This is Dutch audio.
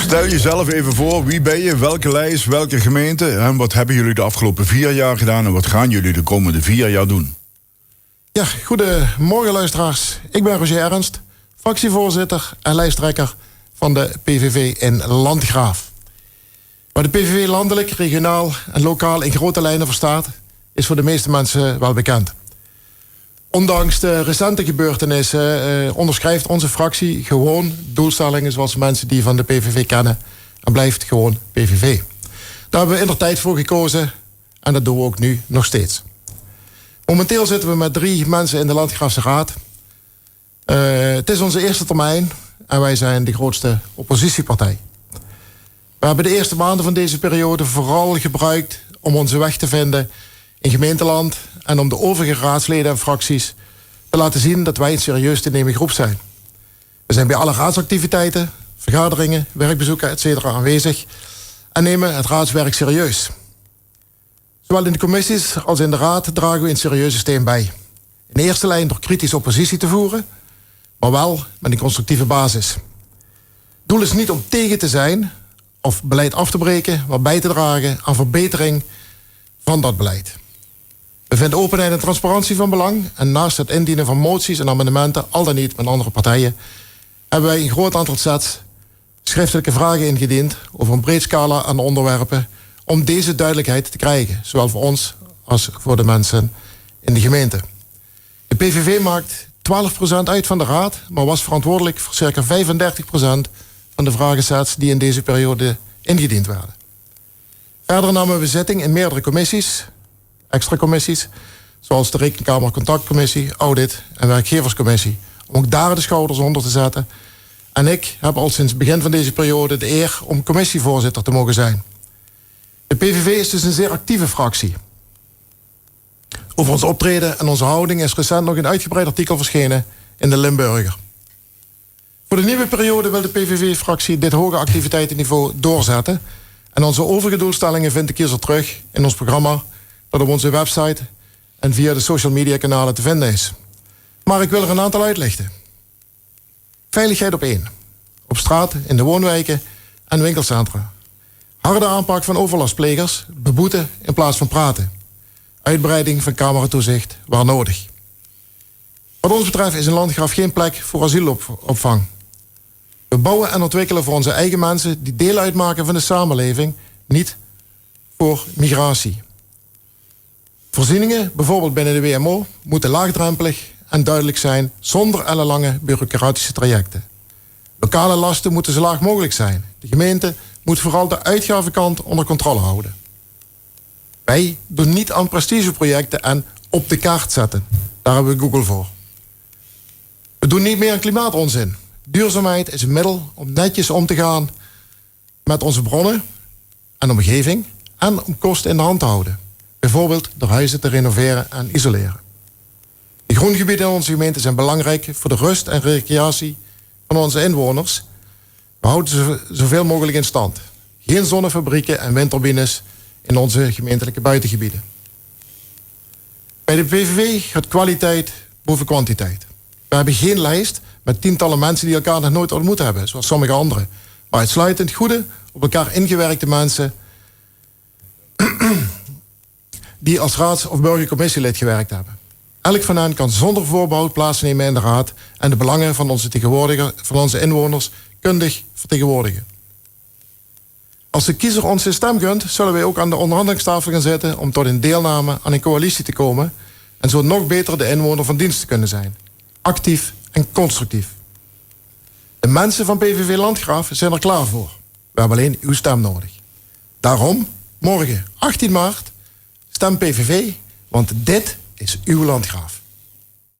Stel jezelf even voor, wie ben je, welke lijst, welke gemeente en wat hebben jullie de afgelopen 4 jaar gedaan en wat gaan jullie de komende 4 jaar doen? Ja, goedemorgen luisteraars. Ik ben Roger Ernst, fractievoorzitter en lijsttrekker van de PVV in Landgraaf. Waar de PVV landelijk, regionaal en lokaal in grote lijnen voor staat, is voor de meeste mensen wel bekend. Ondanks de recente gebeurtenissen onderschrijft onze fractie gewoon doelstellingen zoals mensen die van de PVV kennen en blijft gewoon PVV. Daar hebben we indertijd voor gekozen en dat doen we ook nu nog steeds. Momenteel zitten we met 3 mensen in de Landgraafse Raad. Het is onze eerste termijn en wij zijn de grootste oppositiepartij. We hebben de eerste maanden van deze periode vooral gebruikt om onze weg te vinden in gemeenteland en om de overige raadsleden en fracties te laten zien dat wij een serieus te nemen groep zijn. We zijn bij alle raadsactiviteiten, vergaderingen, werkbezoeken, etc. aanwezig en nemen het raadswerk serieus. Zowel in de commissies als in de raad dragen we een serieuze steen bij. In de eerste lijn door kritisch oppositie te voeren, maar wel met een constructieve basis. Het doel is niet om tegen te zijn of beleid af te breken, maar bij te dragen aan verbetering van dat beleid. We vinden openheid en transparantie van belang en naast het indienen van moties en amendementen, al dan niet met andere partijen, hebben wij een groot aantal sets schriftelijke vragen ingediend over een breed scala aan onderwerpen om deze duidelijkheid te krijgen, zowel voor ons als voor de mensen in de gemeente. De PVV maakt 12% uit van de raad, maar was verantwoordelijk voor circa 35% van de vragensets die in deze periode ingediend werden. Verder namen we zitting in meerdere commissies, extra commissies, zoals de Rekenkamer Contactcommissie, Audit en Werkgeverscommissie, om ook daar de schouders onder te zetten. En ik heb al sinds het begin van deze periode de eer om commissievoorzitter te mogen zijn. De PVV is dus een zeer actieve fractie. Over ons optreden en onze houding is recent nog een uitgebreid artikel verschenen in de Limburger. Voor de nieuwe periode wil de PVV-fractie dit hoge activiteitenniveau doorzetten. En onze overige doelstellingen vindt de kiezer terug in ons programma, dat op onze website en via de social media kanalen te vinden is. Maar ik wil er een aantal uitlichten. Veiligheid op 1. Op straat, in de woonwijken en winkelcentra. Harde aanpak van overlastplegers, beboeten in plaats van praten. Uitbreiding van cameratoezicht waar nodig. Wat ons betreft is in Landgraaf geen plek voor asielopvang. We bouwen en ontwikkelen voor onze eigen mensen die deel uitmaken van de samenleving, niet voor migratie. Voorzieningen, bijvoorbeeld binnen de WMO, moeten laagdrempelig en duidelijk zijn zonder ellenlange bureaucratische trajecten. Lokale lasten moeten zo laag mogelijk zijn. De gemeente moet vooral de uitgavenkant onder controle houden. Wij doen niet aan prestigeprojecten en op de kaart zetten. Daar hebben we Google voor. We doen niet meer aan klimaatonzin. Duurzaamheid is een middel om netjes om te gaan met onze bronnen en omgeving en om kosten in de hand te houden. Bijvoorbeeld door huizen te renoveren en isoleren. De groengebieden in onze gemeente zijn belangrijk voor de rust en recreatie van onze inwoners. We houden ze zoveel mogelijk in stand. Geen zonnefabrieken en windturbines in onze gemeentelijke buitengebieden. Bij de PVV gaat kwaliteit boven kwantiteit. We hebben geen lijst met tientallen mensen die elkaar nog nooit ontmoet hebben, zoals sommige anderen. Maar uitsluitend goede, op elkaar ingewerkte mensen die als raads- of burgercommissielid gewerkt hebben. Elk van hen kan zonder voorbehoud plaatsnemen in de raad en de belangen van onze inwoners kundig vertegenwoordigen. Als de kiezer ons zijn stem gunt, zullen wij ook aan de onderhandelingstafel gaan zitten om tot een deelname aan een coalitie te komen en zo nog beter de inwoner van dienst te kunnen zijn. Actief en constructief. De mensen van PVV Landgraaf zijn er klaar voor. We hebben alleen uw stem nodig. Daarom, morgen 18 maart, stem PVV, want dit is uw Landgraaf.